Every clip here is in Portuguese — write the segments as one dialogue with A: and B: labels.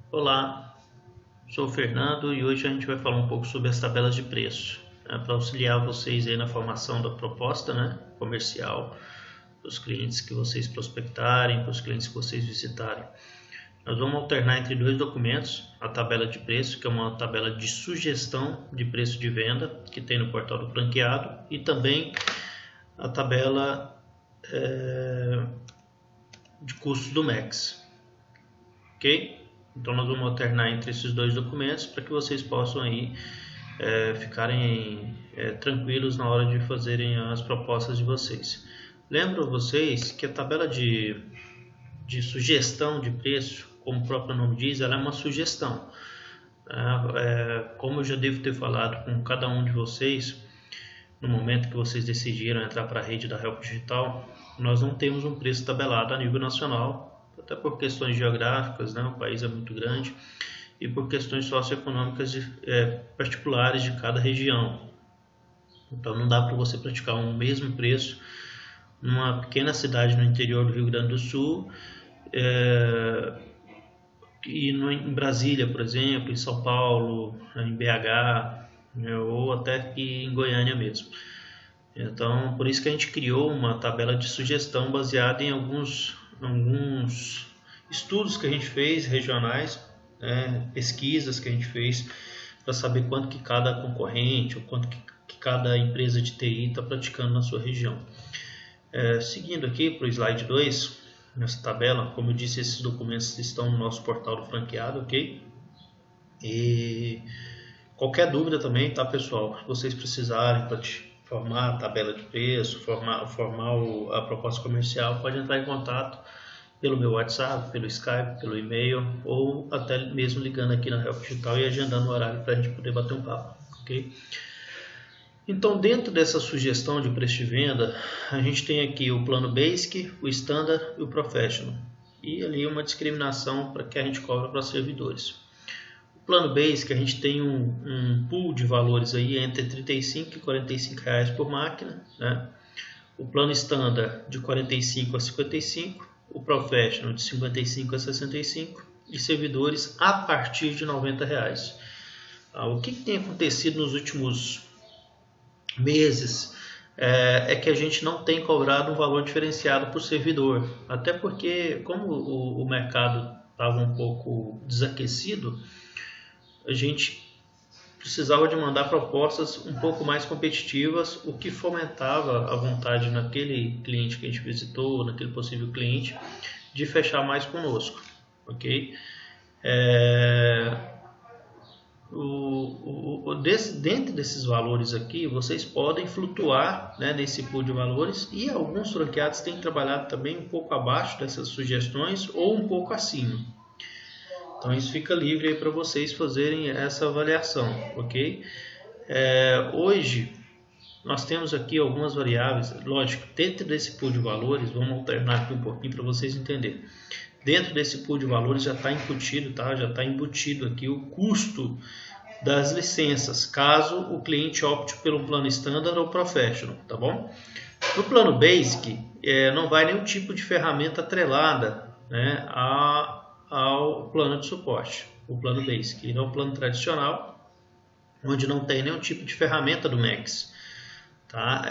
A: Olá, sou o Fernando e hoje a gente vai falar um pouco sobre as tabelas de preço, né, para auxiliar vocês aí na formação da proposta, né, comercial, para os clientes que vocês prospectarem, para os clientes que vocês visitarem. Nós vamos alternar entre dois documentos, a tabela de preço, que é uma tabela de sugestão de preço de venda, que tem no portal do franqueado, e também a tabela de custos do MEX, ok? Então nós vamos alternar entre esses dois documentos para que vocês possam aí ficarem tranquilos na hora de fazerem as propostas de vocês. Lembro vocês que a tabela de sugestão de preço, como o próprio nome diz, ela é uma sugestão. Como eu já devo ter falado com cada um de vocês, no momento que vocês decidiram entrar para a rede da Help Digital, nós não temos um preço tabelado a nível nacional, até por questões geográficas, né? O país é muito grande, e por questões socioeconômicas particulares de cada região. Então não dá para você praticar um mesmo preço numa pequena cidade no interior do Rio Grande do Sul e em Brasília, por exemplo, em São Paulo, em BH, né, ou até aqui em Goiânia mesmo. Então, por isso que a gente criou uma tabela de sugestão baseada em alguns estudos que a gente fez regionais, né, pesquisas que a gente fez para saber quanto que cada concorrente ou quanto que cada empresa de TI está praticando na sua região. Seguindo aqui para o slide 2, nessa tabela, como eu disse, esses documentos estão no nosso portal do franqueado, ok? E qualquer dúvida também, tá, pessoal? Se vocês precisarem para formar a tabela de preço, formar a proposta comercial, pode entrar em contato pelo meu WhatsApp, pelo Skype, pelo e-mail ou até mesmo ligando aqui na Help Digital e agendando um horário para a gente poder bater um papo, ok? Então, dentro dessa sugestão de preço de venda, a gente tem aqui o plano Basic, o Standard e o Professional. E ali uma discriminação para que a gente cobra para servidores. O plano Basic, a gente tem um pool de valores aí entre 35 e 45 reais por máquina, né? O plano Standard de 45 a 55, o Professional de 55 a 65 e servidores a partir de 90 reais. O que tem acontecido nos últimos meses é que a gente não tem cobrado um valor diferenciado por servidor, até porque como o mercado estava um pouco desaquecido, a gente precisava de mandar propostas um pouco mais competitivas, o que fomentava a vontade naquele cliente que a gente visitou, naquele possível cliente, de fechar mais conosco, ok? Dentro desses valores aqui, vocês podem flutuar, né, nesse pool de valores, e alguns franqueados têm trabalhado também um pouco abaixo dessas sugestões ou um pouco acima. Então isso fica livre aí para vocês fazerem essa avaliação, ok? Hoje nós temos aqui algumas variáveis, lógico, dentro desse pool de valores, vamos alternar aqui um pouquinho para vocês entenderem. Dentro desse pool de valores já está embutido, tá? Já está embutido aqui o custo das licenças, caso o cliente opte pelo plano Standard ou Professional, tá bom? No plano Basic, não vai nenhum tipo de ferramenta atrelada, né, ao plano de suporte, o plano Basic. Ele é um plano tradicional, onde não tem nenhum tipo de ferramenta do Max. Tá?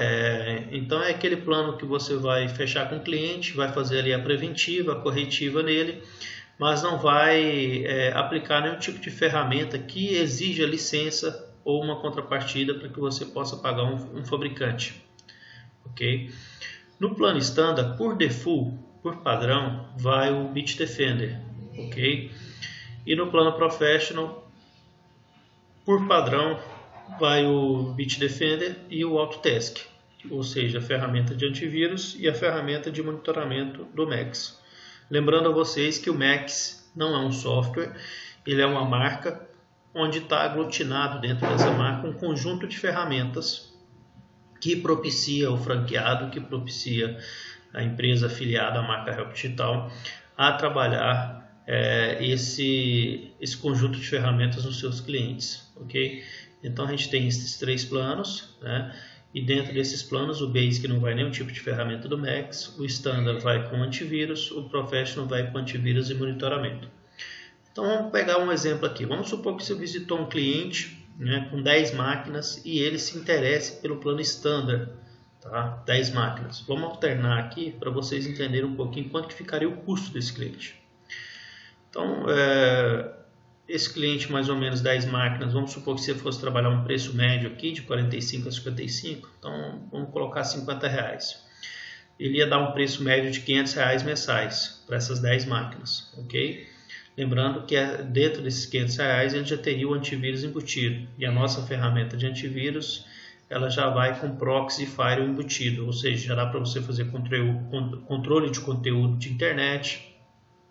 A: Então é aquele plano que você vai fechar com o cliente, vai fazer ali a preventiva, a corretiva nele, mas não vai aplicar nenhum tipo de ferramenta que exija licença ou uma contrapartida para que você possa pagar um fabricante. Ok? No plano Standard, por default, por padrão, vai o Bitdefender. Ok? E no plano Professional, por padrão, vai o Bitdefender e o Autotask, ou seja, a ferramenta de antivírus e a ferramenta de monitoramento do Max. Lembrando a vocês que o Max não é um software, ele é uma marca onde está aglutinado dentro dessa marca um conjunto de ferramentas que propicia o franqueado, que propicia a empresa afiliada à marca Help Digital a trabalhar esse conjunto de ferramentas nos seus clientes, ok? Então a gente tem esses três planos, né? E dentro desses planos o Basic não vai nenhum tipo de ferramenta do Max, o Standard vai com antivírus, o Professional vai com antivírus e monitoramento. Então vamos pegar um exemplo aqui. Vamos supor que você visitou um cliente, né, com 10 máquinas e ele se interessa pelo plano standard, tá? 10 máquinas. Vamos alternar aqui para vocês entenderem um pouquinho quanto que ficaria o custo desse cliente. Então, esse cliente mais ou menos 10 máquinas, vamos supor que você fosse trabalhar um preço médio aqui de 45 a 55, então vamos colocar R$50. Ele ia dar um preço médio de R$500 mensais para essas 10 máquinas, ok? Lembrando que dentro desses R$500 ele já teria o antivírus embutido, e a nossa ferramenta de antivírus ela já vai com proxy e firewall embutido, ou seja, já dá para você fazer controle de conteúdo de internet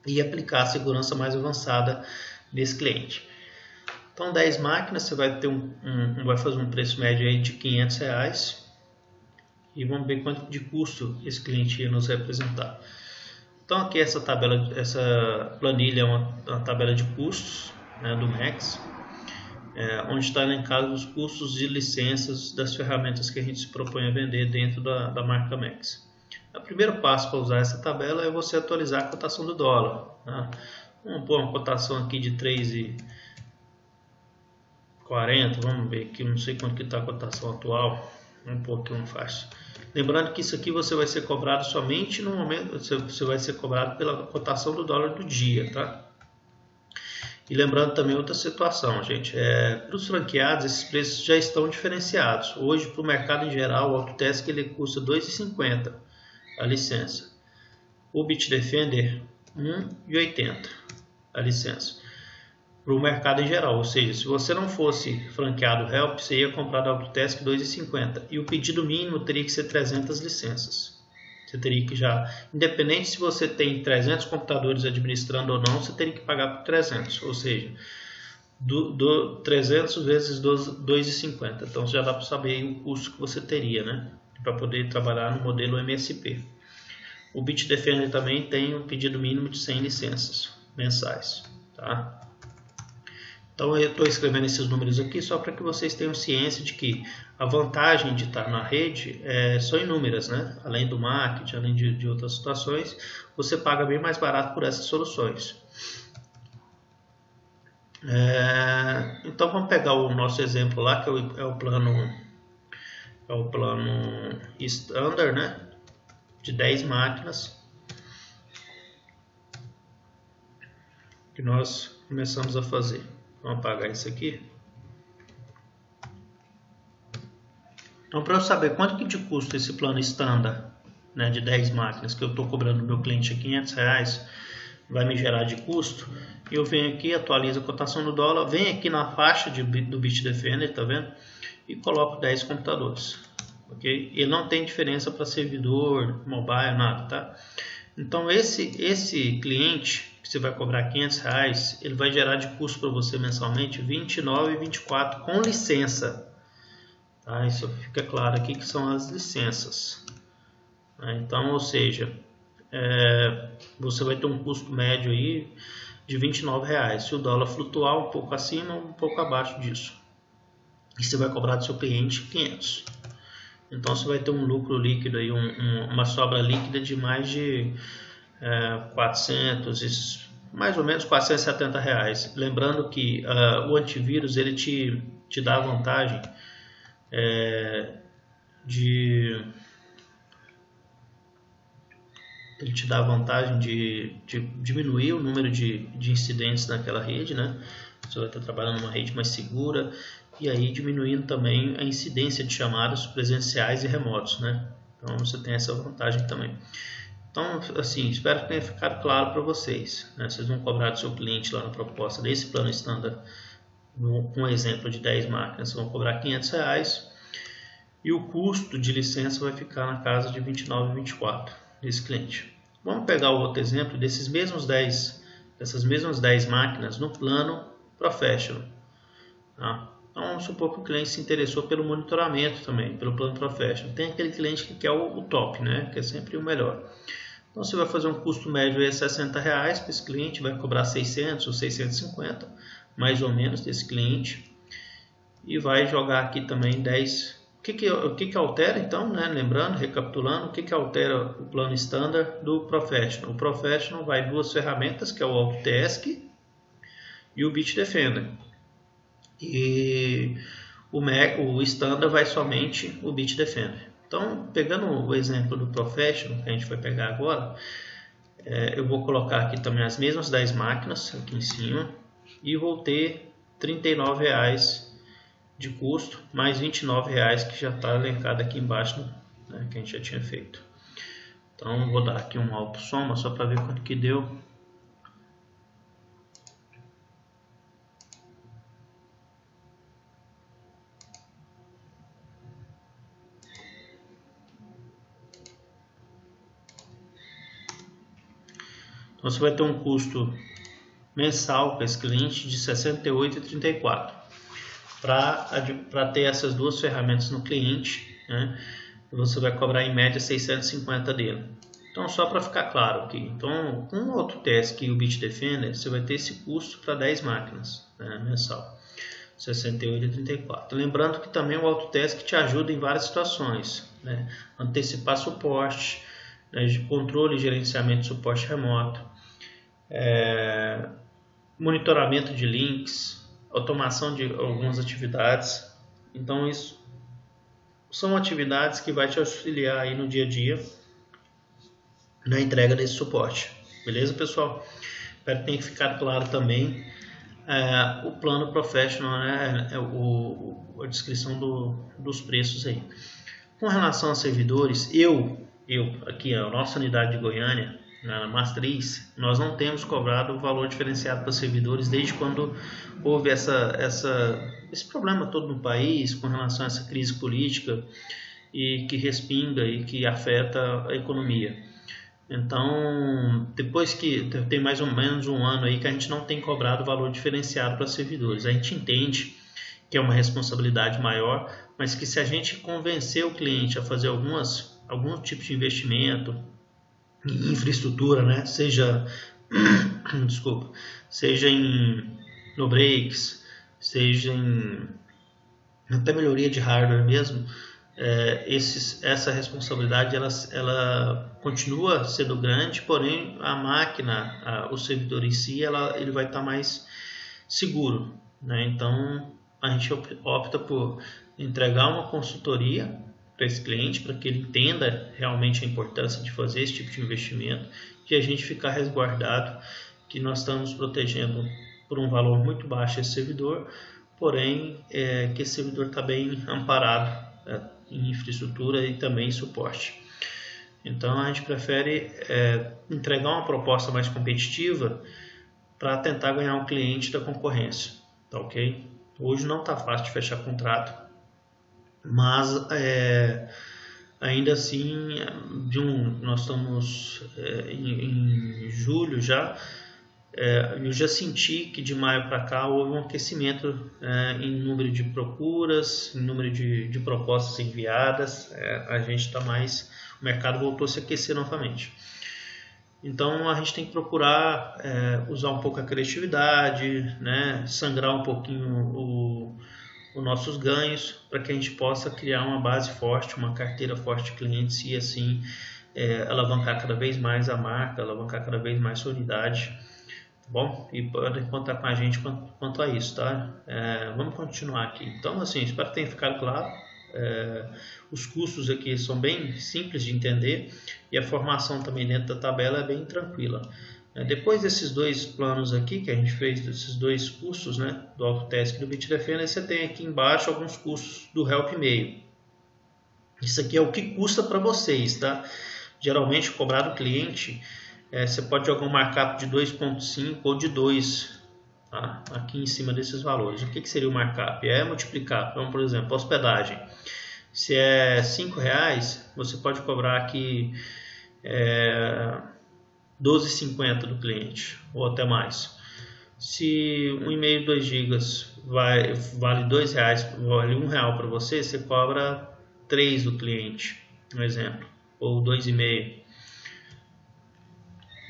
A: e aplicar a segurança mais avançada nesse cliente. Então 10 máquinas, você vai ter vai fazer um preço médio aí de R$500 e vamos ver quanto de custo esse cliente ia nos representar. Então aqui essa planilha é uma tabela de custos, né, do Max, onde está elencado os custos de licenças das ferramentas que a gente se propõe a vender dentro da marca Max. O primeiro passo para usar essa tabela é você atualizar a cotação do dólar, né? Vamos pôr uma cotação aqui de 3,40, vamos ver aqui, não sei quanto que está a cotação atual, vamos pôr aqui um faixa. Lembrando que isso aqui você vai ser cobrado somente no momento, você vai ser cobrado pela cotação do dólar do dia, tá? E lembrando também outra situação, gente, para os franqueados esses preços já estão diferenciados. Hoje para o mercado em geral o Autodesk ele custa R$2,50 a licença, o Bitdefender R$1,80 a licença para o mercado em geral, ou seja, se você não fosse franqueado Help, você ia comprar da Autodesk R$2,50 e o pedido mínimo teria que ser 300 licenças. Você teria que independente se você tem 300 computadores administrando ou não, você teria que pagar por 300, ou seja, 300 vezes R$2,50. Então já dá para saber o custo que você teria, né, para poder trabalhar no modelo MSP. O Bitdefender também tem um pedido mínimo de 100 licenças mensais, tá? Então eu estou escrevendo esses números aqui só para que vocês tenham ciência de que a vantagem de estar na rede são inúmeras, né? Além do marketing, além de outras situações, você paga bem mais barato por essas soluções. Então vamos pegar o nosso exemplo lá, que é o plano standard, né? De 10 máquinas que nós começamos a fazer. Vamos apagar isso aqui. Então, para eu saber quanto que de custo esse plano standard, né, de 10 máquinas que eu estou cobrando do meu cliente R$500 vai me gerar de custo, eu venho aqui, atualizo a cotação do dólar, venho aqui na faixa do Bitdefender, tá vendo? E coloco 10 computadores. Okay? Ele não tem diferença para servidor, mobile, nada, tá? Então esse cliente que você vai cobrar R$500, ele vai gerar de custo para você mensalmente R$29,24 com licença, tá? Isso fica claro aqui que são as licenças, né? Então, ou seja, você vai ter um custo médio aí de R$29. Se o dólar flutuar um pouco acima, um pouco abaixo disso, e você vai cobrar do seu cliente 500. Então você vai ter um lucro líquido aí, uma sobra líquida de mais de 400, mais ou menos R$470. Lembrando que o antivírus ele te dá a vantagem de diminuir o número de incidentes naquela rede, né? Você vai estar trabalhando numa rede mais segura. E aí diminuindo também a incidência de chamadas presenciais e remotos, né? Então você tem essa vantagem também. Então, assim, espero que tenha ficado claro para vocês, né? Vocês vão cobrar do seu cliente lá na proposta desse plano standard, com um exemplo de 10 máquinas, vocês vão cobrar R$500 e o custo de licença vai ficar na casa de R$29,24 desse cliente. Vamos pegar o outro exemplo dessas mesmas 10 máquinas no plano Professional, tá? Então, vamos supor que o cliente se interessou pelo monitoramento também, pelo plano Professional. Tem aquele cliente que quer o top, né? Que é sempre o melhor. Então, você vai fazer um custo médio de R$60 para esse cliente, vai cobrar 600 ou 650, mais ou menos, desse cliente. E vai jogar aqui também 10. O que altera, então, né? Lembrando, recapitulando, o que altera o plano standard do Professional? O Professional vai duas ferramentas, que é o Autodesk e o Bitdefender. E o Standard vai somente o Bitdefender. Então, pegando o exemplo do Professional, que a gente vai pegar agora, eu vou colocar aqui também as mesmas 10 máquinas aqui em cima e vou ter R$ 39,00 de custo, mais R$ 29,00 que já está elencado aqui embaixo, né, que a gente já tinha feito. Então, vou dar aqui um auto soma só para ver quanto que deu. Então, você vai ter um custo mensal para esse cliente de R$ 68,34. Para ter essas duas ferramentas no cliente, né, você vai cobrar em média 650 dele. Então, só para ficar claro aqui, então, com o Autotask e o Bitdefender, você vai ter esse custo para 10 máquinas, né, mensal, R$ 68,34. Lembrando que também o Autotask te ajuda em várias situações, né, antecipar suporte, né, de controle e gerenciamento de suporte remoto, monitoramento de links, automação de algumas atividades. Então, isso são atividades que vai te auxiliar aí no dia a dia na entrega desse suporte. Beleza, pessoal? Espero que tenha ficado claro também o plano Professional, né? A descrição dos preços aí. Com relação a servidores, aqui a nossa unidade de Goiânia, na Matriz, nós não temos cobrado o valor diferenciado para servidores desde quando houve esse problema todo no país com relação a essa crise política e que respinga e que afeta a economia. Então, depois que tem mais ou menos um ano aí que a gente não tem cobrado valor diferenciado para servidores. A gente entende que é uma responsabilidade maior, mas que se a gente convencer o cliente a fazer algum tipo de investimento em infraestrutura, né, seja em no breaks, seja em até melhoria de hardware mesmo, essa responsabilidade ela continua sendo grande, porém a máquina, o servidor em si, ele vai estar mais seguro, né? Então a gente opta por entregar uma consultoria para esse cliente, para que ele entenda realmente a importância de fazer esse tipo de investimento, e a gente ficar resguardado que nós estamos protegendo por um valor muito baixo esse servidor, porém que esse servidor está bem amparado em infraestrutura e também em suporte. Então a gente prefere entregar uma proposta mais competitiva para tentar ganhar um cliente da concorrência, tá ok? Hoje não está fácil de fechar contrato, mas ainda assim nós estamos em julho já. Eu já senti que de maio para cá houve um aquecimento em número de procuras, em número de propostas enviadas. A gente está mais, o mercado voltou a se aquecer novamente. Então a gente tem que procurar usar um pouco a criatividade, né, sangrar um pouquinho os nossos ganhos, para que a gente possa criar uma base forte, uma carteira forte de clientes e assim alavancar cada vez mais a marca, alavancar cada vez mais sua unidade. Bom, e podem contar com a gente quanto a isso, tá? Vamos continuar aqui. Então, assim, espero que tenha ficado claro. Os custos aqui são bem simples de entender e a formação também dentro da tabela é bem tranquila. Depois desses dois planos aqui que a gente fez, desses dois custos, né, do Autotask e do Bitdefender, você tem aqui embaixo alguns custos do Help e-mail. Isso aqui é o que custa para vocês, tá? Geralmente, cobrar do cliente, você pode jogar um markup de 2,5 ou de 2, tá? Aqui em cima desses valores. O que seria o markup? É multiplicar. Então, por exemplo, hospedagem. Se é R$5, você pode cobrar aqui 12,50 do cliente, ou até mais. Se um e-mail de 2 GB vale R$2, vale R$1 para você, você cobra 3 do cliente, um exemplo, ou 2,5.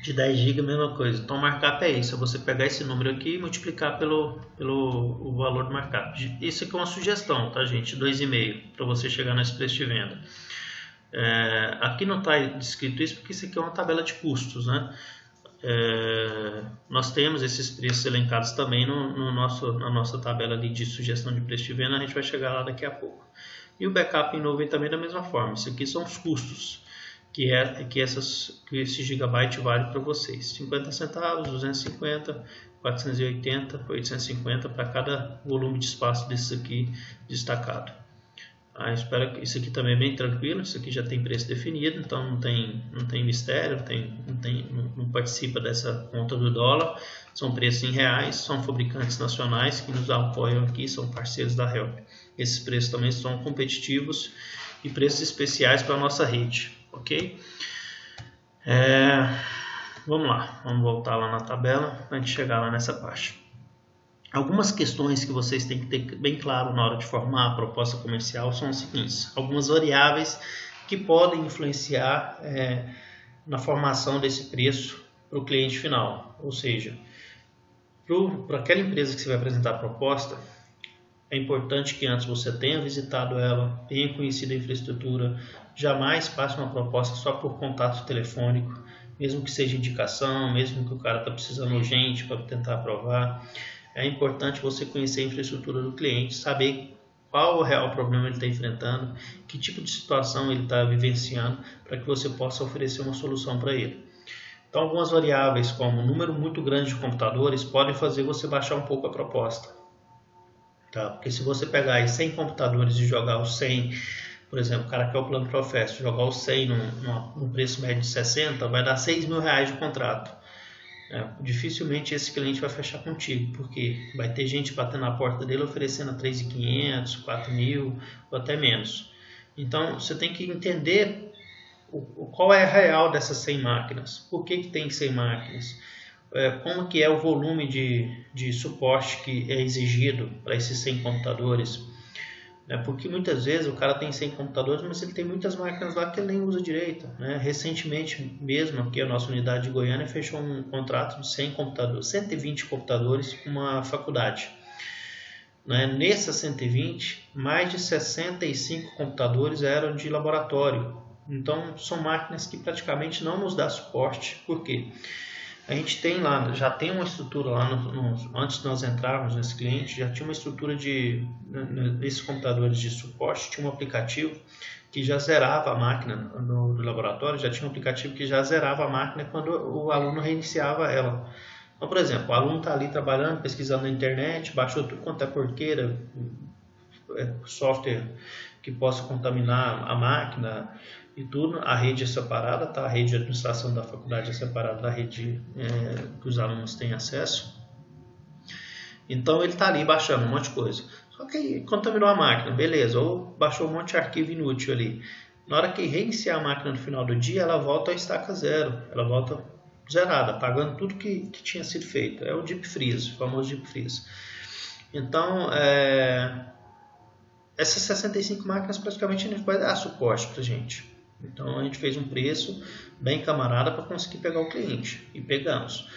A: De 10 GB, mesma coisa. Então, o markup é isso. É você pegar esse número aqui e multiplicar pelo valor do markup. Isso aqui é uma sugestão, tá, gente? 2,5 para você chegar nesse preço de venda. Aqui não está descrito isso porque isso aqui é uma tabela de custos, né? nós temos esses preços elencados também na nossa tabela ali de sugestão de preço de venda, a gente vai chegar lá daqui a pouco. E o backup em nuvem também da mesma forma. Isso aqui são os custos que esse gigabyte vale para vocês. 50 centavos, 250, 480, 850 para cada volume de espaço desses aqui destacado. Espero que isso aqui também é bem tranquilo. Isso aqui já tem preço definido, então não tem mistério, não participa dessa conta do dólar. São preços em reais, são fabricantes nacionais que nos apoiam aqui, são parceiros da Help. Esses preços também são competitivos e preços especiais para a nossa rede, ok? Vamos lá, vamos voltar lá na tabela para a gente chegar lá nessa parte. Algumas questões que vocês têm que ter bem claro na hora de formar a proposta comercial são as seguintes: algumas variáveis que podem influenciar na formação desse preço para o cliente final. Ou seja, para aquela empresa que você vai apresentar a proposta, é importante que antes você tenha visitado ela, tenha conhecido a infraestrutura, jamais passe uma proposta só por contato telefônico, mesmo que seja indicação, mesmo que o cara está precisando urgente para tentar aprovar. É importante você conhecer a infraestrutura do cliente, saber qual o real problema ele está enfrentando, que tipo de situação ele está vivenciando, para que você possa oferecer uma solução para ele. Então, algumas variáveis, como um número muito grande de computadores, podem fazer você baixar um pouco a proposta. Tá? Porque se você pegar aí 100 computadores e jogar os 100, por exemplo, o cara quer o plano Professional, jogar os 100 num preço médio de 60, vai dar R$6.000 de contrato. Dificilmente esse cliente vai fechar contigo, porque vai ter gente batendo na porta dele oferecendo a 3.500, 4.000 ou até menos. Então você tem que entender qual é a real dessas 100 máquinas, por que tem 100 máquinas, como que é o volume de suporte que é exigido para esses 100 computadores. Porque muitas vezes o cara tem 100 computadores, mas ele tem muitas máquinas lá que ele nem usa direito. Recentemente mesmo, aqui a nossa unidade de Goiânia fechou um contrato de 100 computadores, 120 computadores com uma faculdade. Nessas 120, mais de 65 computadores eram de laboratório. Então são máquinas que praticamente não nos dá suporte. Por quê? A gente tem lá, já tem uma estrutura lá, antes de nós entrarmos nesse cliente, já tinha uma estrutura desses computadores de suporte, tinha um aplicativo que já zerava a máquina no laboratório, já tinha um aplicativo que já zerava a máquina quando o aluno reiniciava ela. Então, por exemplo, o aluno está ali trabalhando, pesquisando na internet, baixou tudo quanto é porqueira, software que possa contaminar a máquina, e tudo, a rede é separada, tá? A rede de administração da faculdade é separada da rede que os alunos têm acesso. Então ele está ali baixando um monte de coisa. Só que contaminou a máquina, beleza, ou baixou um monte de arquivo inútil ali. Na hora que reiniciar a máquina no final do dia, ela volta ao estaca zero, ela volta zerada, apagando tudo que tinha sido feito. É o Deep Freeze, o famoso Deep Freeze. Então, essas 65 máquinas praticamente a gente vai dar suporte para a gente. Então a gente fez um preço bem camarada para conseguir pegar o cliente, e pegamos.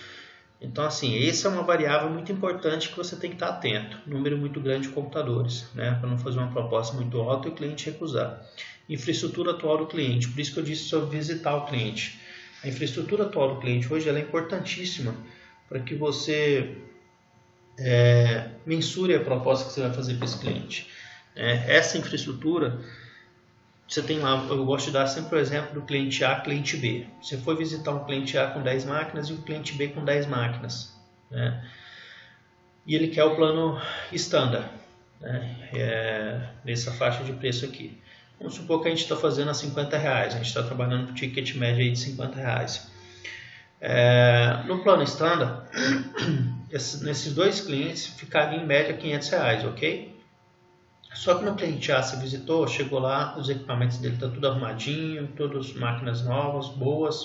A: Então assim, essa é uma variável muito importante que você tem que estar atento. Número muito grande de computadores, para não fazer uma proposta muito alta e o cliente recusar. Infraestrutura atual do cliente, por isso que eu disse sobre visitar o cliente. A infraestrutura atual do cliente hoje ela é importantíssima para que você mensure a proposta que você vai fazer para esse cliente. Essa infraestrutura, você tem lá, eu gosto de dar sempre o exemplo do cliente A, cliente B. Você foi visitar um cliente A com 10 máquinas e um cliente B com 10 máquinas. E ele quer o plano standard, nessa faixa de preço aqui. Vamos supor que a gente está fazendo a R$50, a gente está trabalhando com ticket médio aí de R$50. No plano standard, nesses dois clientes ficaria em média R$500, ok? Só que no cliente A você visitou, chegou lá, os equipamentos dele estão tudo arrumadinho, todas máquinas novas, boas,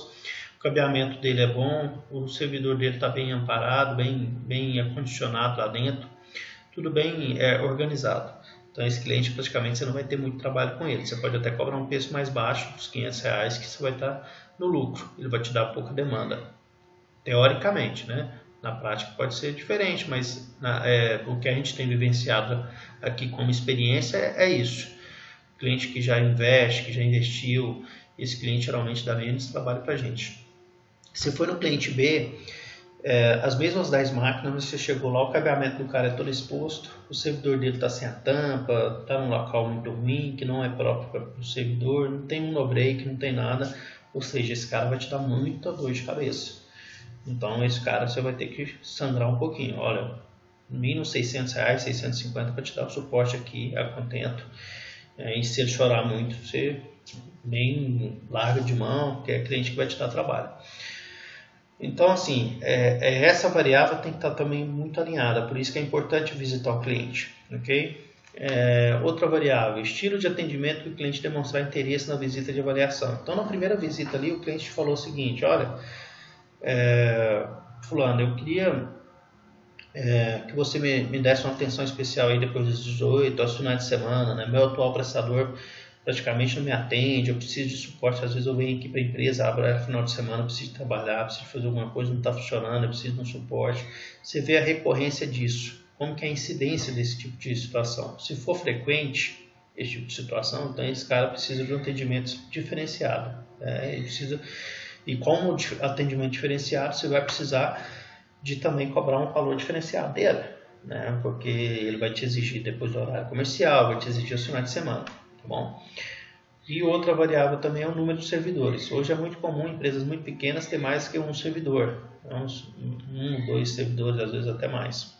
A: o cabeamento dele é bom, o servidor dele está bem amparado, bem acondicionado lá dentro, tudo bem organizado. Então esse cliente praticamente você não vai ter muito trabalho com ele, você pode até cobrar um preço mais baixo, uns R$500, que você vai estar no lucro, ele vai te dar pouca demanda, teoricamente, Na prática pode ser diferente, mas o que a gente tem vivenciado aqui como experiência é isso. Cliente que já investe, que já investiu, esse cliente geralmente dá menos trabalho para a gente. Se for no cliente B, as mesmas 10 máquinas, você chegou lá, o cabeamento do cara é todo exposto, o servidor dele está sem a tampa, está num local muito ruim, que não é próprio para o servidor, não tem um no-break, não tem nada, ou seja, esse cara vai te dar muita dor de cabeça. Então esse cara você vai ter que sangrar um pouquinho, olha, mínimo R$600, 650 para te dar o suporte aqui, a contento. E se ele chorar muito, você nem larga de mão, porque é cliente que vai te dar trabalho. Então, assim, essa variável tem que estar também muito alinhada, por isso que é importante visitar o cliente, ok? Outra variável, estilo de atendimento que o cliente demonstrar interesse na visita de avaliação. Então, na primeira visita ali, o cliente falou o seguinte, olha, fulano, eu queria que você me desse uma atenção especial aí depois dos 18, aos finais de semana, né? Meu atual prestador praticamente não me atende, eu preciso de suporte, às vezes eu venho aqui para a empresa, abro no final de semana, eu preciso trabalhar, preciso fazer alguma coisa, não está funcionando, eu preciso de um suporte. Você vê a recorrência disso, como que é a incidência desse tipo de situação. Se for frequente esse tipo de situação, então esse cara precisa de um atendimento diferenciado. E como atendimento diferenciado, você vai precisar de também cobrar um valor diferenciado dele, né? Porque ele vai te exigir depois do horário comercial, vai te exigir os finais de semana. Tá bom? E outra variável também é o número de servidores. Hoje é muito comum empresas muito pequenas ter mais que um servidor, um, 2 servidores, às vezes até mais.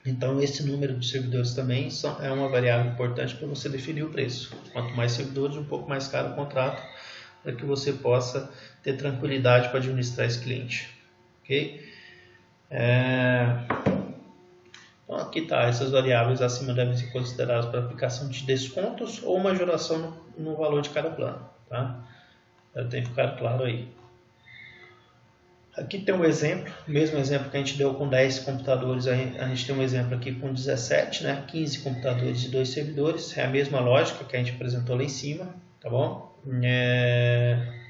A: Então esse número de servidores também é uma variável importante para você definir o preço. Quanto mais servidores, um pouco mais caro o contrato, para que você possa ter tranquilidade para administrar esse cliente. Ok? Então aqui está, essas variáveis acima devem ser consideradas para aplicação de descontos ou majoração no valor de cada plano. Tá? Tem que ficar claro aí. Aqui tem um exemplo, o mesmo exemplo que a gente deu com 10 computadores, a gente tem um exemplo aqui com 17, né? 15 computadores e 2 servidores, é a mesma lógica que a gente apresentou lá em cima, tá bom?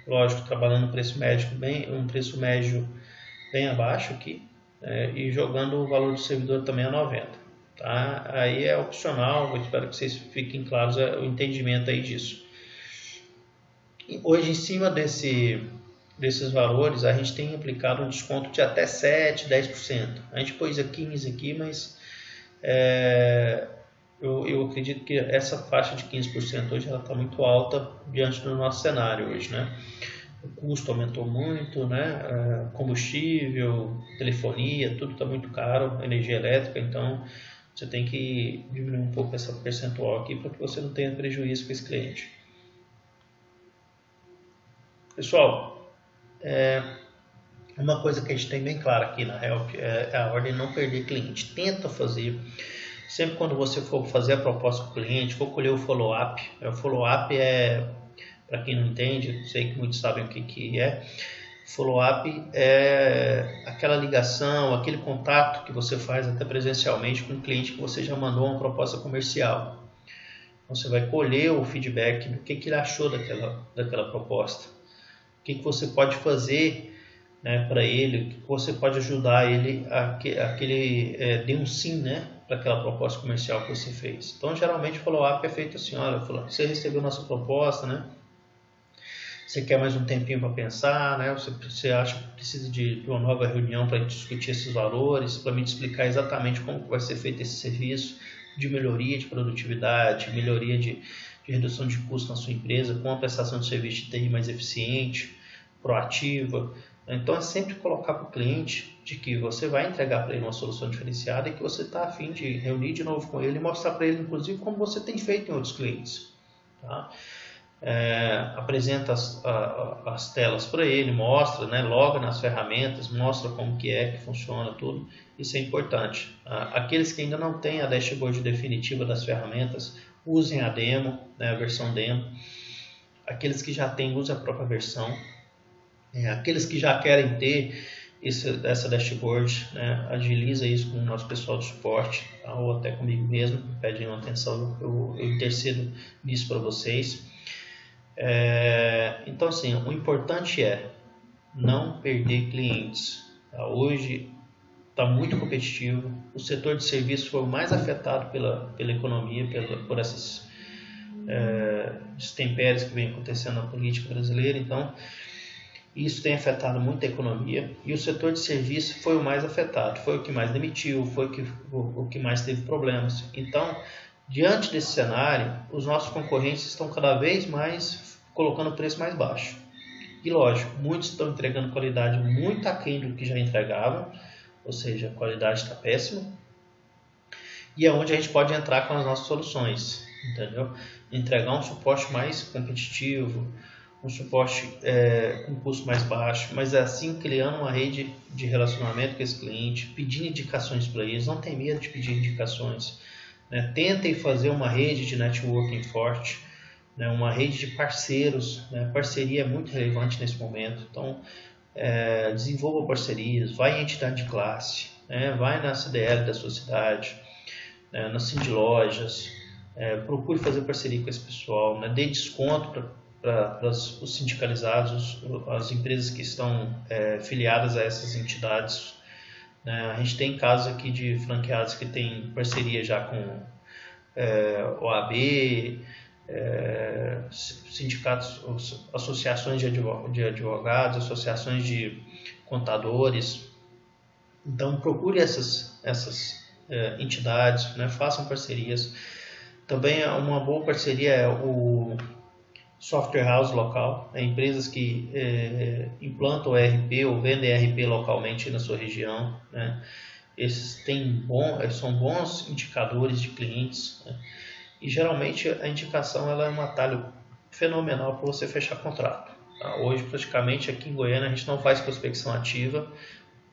A: Lógico, trabalhando um preço médio bem abaixo aqui. E jogando o valor do servidor também a 90. Tá? Aí é opcional, eu espero que vocês fiquem claros o entendimento aí disso. E hoje, em cima desses valores, a gente tem aplicado um desconto de até 7%, 10%. A gente pôs a 15% aqui, mas eu acredito que essa faixa de 15% hoje está muito alta diante do nosso cenário hoje, né? O custo aumentou muito, né? Combustível, telefonia, tudo está muito caro, energia elétrica, então você tem que diminuir um pouco essa percentual aqui para que você não tenha prejuízo com esse cliente. Pessoal, uma coisa que a gente tem bem clara aqui na Help é a ordem de não perder cliente. Tenta fazer, sempre quando você for fazer a proposta para o cliente, for colher o follow-up. O follow-up para quem não entende, sei que muitos sabem o que é. Follow-up é aquela ligação, aquele contato que você faz até presencialmente com um cliente que você já mandou uma proposta comercial. Então você vai colher o feedback do que ele achou daquela proposta. O que você pode fazer, né, para ele, o que você pode ajudar ele a que ele dê um sim, né, para aquela proposta comercial que você fez. Então geralmente o follow-up é feito assim, olha, você recebeu nossa proposta, né? Você quer mais um tempinho para pensar, né? Você acha que precisa de uma nova reunião para discutir esses valores, para me explicar exatamente como vai ser feito esse serviço de melhoria de produtividade, melhoria de redução de custo na sua empresa, com uma prestação de serviço de TI mais eficiente, proativa. Então é sempre colocar para o cliente de que você vai entregar para ele uma solução diferenciada e que você está a fim de reunir de novo com ele e mostrar para ele, inclusive, como você tem feito em outros clientes. Tá? Apresenta as telas para ele, mostra, né, loga nas ferramentas, mostra como que funciona tudo, isso é importante. Aqueles que ainda não têm a dashboard definitiva das ferramentas, usem a demo, né, a versão demo. Aqueles que já têm, usem a própria versão. Aqueles que já querem ter essa dashboard, né, agiliza isso com o nosso pessoal de suporte, tá, ou até comigo mesmo, pedem uma atenção, eu intercedo nisso para vocês. Então assim, o importante é não perder clientes. Tá? Hoje está muito competitivo, o setor de serviços foi o mais afetado pela economia, por essas destempéries que vem acontecendo na política brasileira. Então Isso tem afetado muito a economia e o setor de serviço foi o mais afetado, foi o que mais demitiu, foi o que mais teve problemas. Então, diante desse cenário, os nossos concorrentes estão cada vez mais colocando o preço mais baixo. E lógico, muitos estão entregando qualidade muito aquém do que já entregavam, ou seja, a qualidade está péssima. E é onde a gente pode entrar com as nossas soluções, entendeu? Entregar um suporte mais competitivo, um suporte com custo mais baixo, mas assim criando uma rede de relacionamento com esse cliente, pedindo indicações para eles, não tem medo de pedir indicações, né? Tentem fazer uma rede de networking forte, né? Uma rede de parceiros, né? Parceria é muito relevante nesse momento, então desenvolva parcerias, vai em entidade de classe, né? Vai na CDL da sua cidade, na Cindy Lojas, procure fazer parceria com esse pessoal, né? Dê desconto para os sindicalizados, as empresas que estão filiadas a essas entidades, né? A gente tem casos aqui de franqueados que têm parceria já com OAB, sindicatos, associações de advogados, associações de contadores. Então procure essas entidades, né? Façam parcerias. Também uma boa parceria é o software house local, empresas que implantam ERP ou vendem ERP localmente na sua região, né? Esses são bons indicadores de clientes, né? E geralmente a indicação ela é um atalho fenomenal para você fechar contrato, tá? Hoje praticamente aqui em Goiânia a gente não faz prospecção ativa,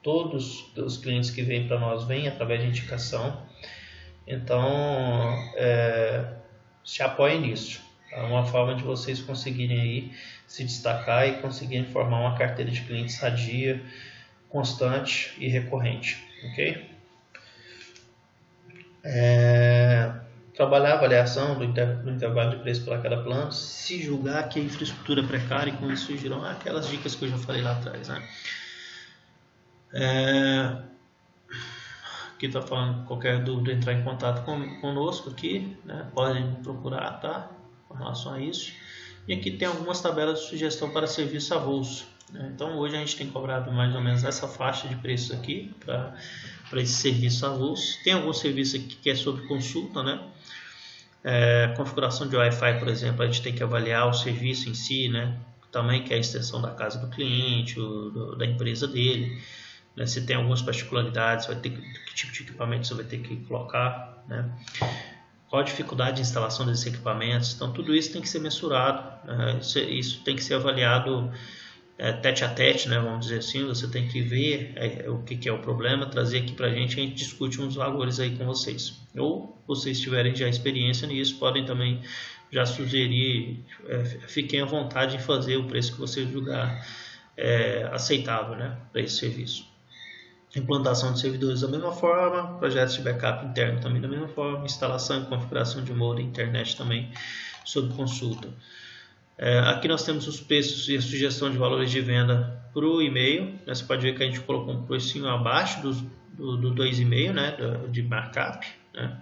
A: todos os clientes que vêm para nós vêm através de indicação, então se apoiem nisso. É uma forma de vocês conseguirem aí se destacar e conseguirem formar uma carteira de clientes sadia, constante e recorrente, ok? Trabalhar a avaliação do intervalo de preço para cada plano, se julgar que a infraestrutura é precária, e com isso surgirão aquelas dicas que eu já falei lá atrás, né? Aqui está falando, qualquer dúvida, entrar em contato conosco aqui, né? Podem procurar, tá? Com relação a isso. E aqui tem algumas tabelas de sugestão para serviço avulso, né? Então hoje a gente tem cobrado mais ou menos essa faixa de preços aqui para esse serviço avulso. Tem algum serviço aqui que é sobre consulta, né? Configuração de Wi-Fi, por exemplo, a gente tem que avaliar o serviço em si, né? Também que é a extensão da casa do cliente, da empresa dele, né? Se tem algumas particularidades, que tipo de equipamento você vai ter que colocar, né? Qual a dificuldade de instalação desses equipamentos. Então tudo isso tem que ser mensurado, né? Isso tem que ser avaliado tete a tete, né? Vamos dizer assim. Você tem que ver o que é o problema, trazer aqui para a gente discute uns valores aí com vocês. Ou vocês tiverem já experiência nisso, podem também já sugerir, fiquem à vontade em fazer o preço que você julgar aceitável, né, para esse serviço. Implantação de servidores da mesma forma, projetos de backup interno também da mesma forma, instalação e configuração de modem internet também sob consulta. Aqui nós temos os preços e a sugestão de valores de venda para o e-mail, né? Você pode ver que a gente colocou um precinho abaixo do 2,5, né, de markup, né?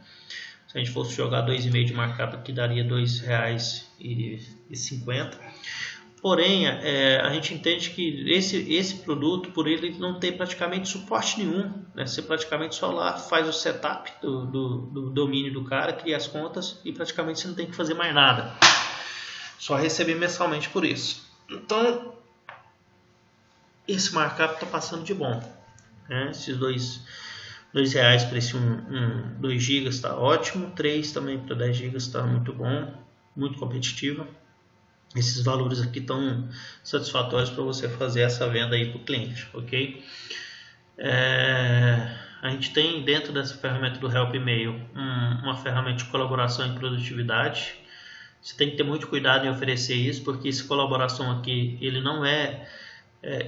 A: Se a gente fosse jogar 2,5 de markup aqui daria R$ 2,50. Porém, a gente entende que esse produto, por ele não tem praticamente suporte nenhum, né? Você praticamente só lá faz o setup do domínio do cara, cria as contas e praticamente você não tem que fazer mais nada. Só receber mensalmente por isso. Então, esse markup está passando de bom, né? Esses R$2 para esse 2 GB está ótimo, 3 também para 10 GB está muito bom, muito competitivo. Esses valores aqui estão satisfatórios para você fazer essa venda aí para o cliente, ok? A gente tem dentro dessa ferramenta do Help Email uma ferramenta de colaboração e produtividade. Você tem que ter muito cuidado em oferecer isso, porque essa colaboração aqui, ele não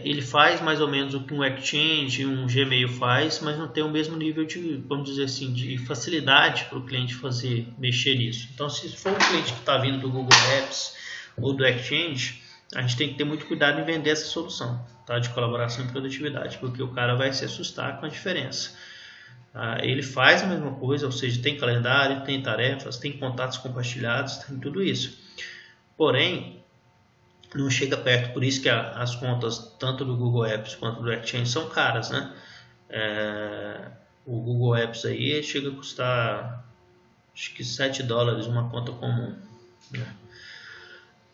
A: ele faz mais ou menos o que um Exchange, um Gmail faz, mas não tem o mesmo nível de, vamos dizer assim, de facilidade para o cliente mexer nisso. Então, se for um cliente que está vindo do Google Apps ou do Exchange, a gente tem que ter muito cuidado em vender essa solução, tá? De colaboração e produtividade, porque o cara vai se assustar com a diferença. Ele faz a mesma coisa, ou seja, tem calendário, tem tarefas, tem contatos compartilhados, tem tudo isso. Porém, não chega perto, por isso que as contas tanto do Google Apps quanto do Exchange são caras, né? O Google Apps aí chega a custar acho que $7 uma conta comum, né?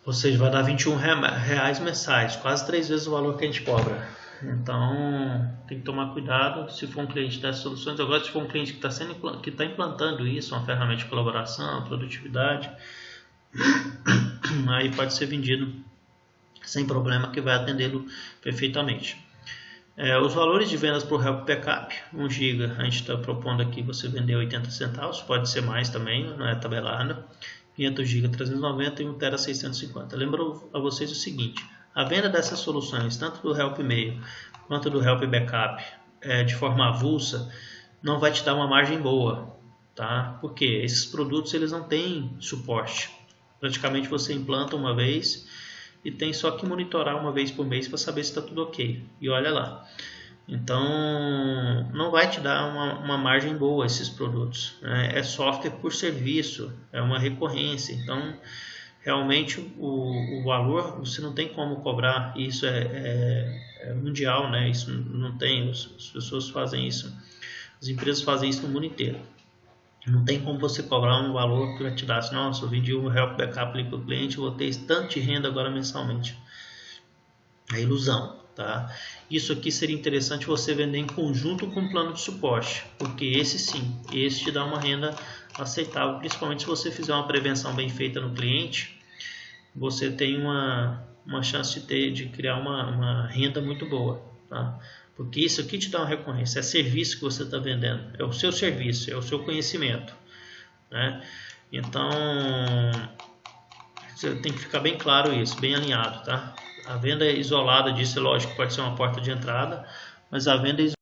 A: Ou seja, vai dar R$21 mensais, quase 3 vezes o valor que a gente cobra. Então tem que tomar cuidado se for um cliente dessas soluções. Agora, se for um cliente que está implantando isso, uma ferramenta de colaboração, produtividade, aí pode ser vendido sem problema, que vai atendê-lo perfeitamente. Os valores de vendas por Help Backup, 1 GB, a gente está propondo aqui você vender 80 centavos, pode ser mais também, não é tabelado. 500 GB 390 e 1 TB 650. Lembro a vocês o seguinte, a venda dessas soluções, tanto do Help Mail quanto do Help Backup, de forma avulsa, não vai te dar uma margem boa, tá? Porque esses produtos eles não têm suporte. Praticamente você implanta uma vez e tem só que monitorar uma vez por mês para saber se está tudo ok. E olha lá. Então, não vai te dar uma margem boa esses produtos, né? É software por serviço, é uma recorrência. Então, realmente o valor você não tem como cobrar. Isso é mundial, né? Isso não tem, as pessoas fazem isso, as empresas fazem isso no mundo inteiro. Não tem como você cobrar um valor que vai te dar assim, nossa, eu vendi um Help Backup ali para o cliente, eu vou ter tanto de renda agora mensalmente. É ilusão, tá? Isso aqui seria interessante você vender em conjunto com o plano de suporte, porque esse sim, esse te dá uma renda aceitável, principalmente se você fizer uma prevenção bem feita no cliente, você tem uma chance de criar uma renda muito boa, tá? Porque isso aqui te dá uma recorrência, é serviço que você está vendendo, é o seu serviço, é o seu conhecimento, né? Então, você tem que ficar bem claro isso, bem alinhado, tá? A venda isolada disso, lógico, pode ser uma porta de entrada, mas a venda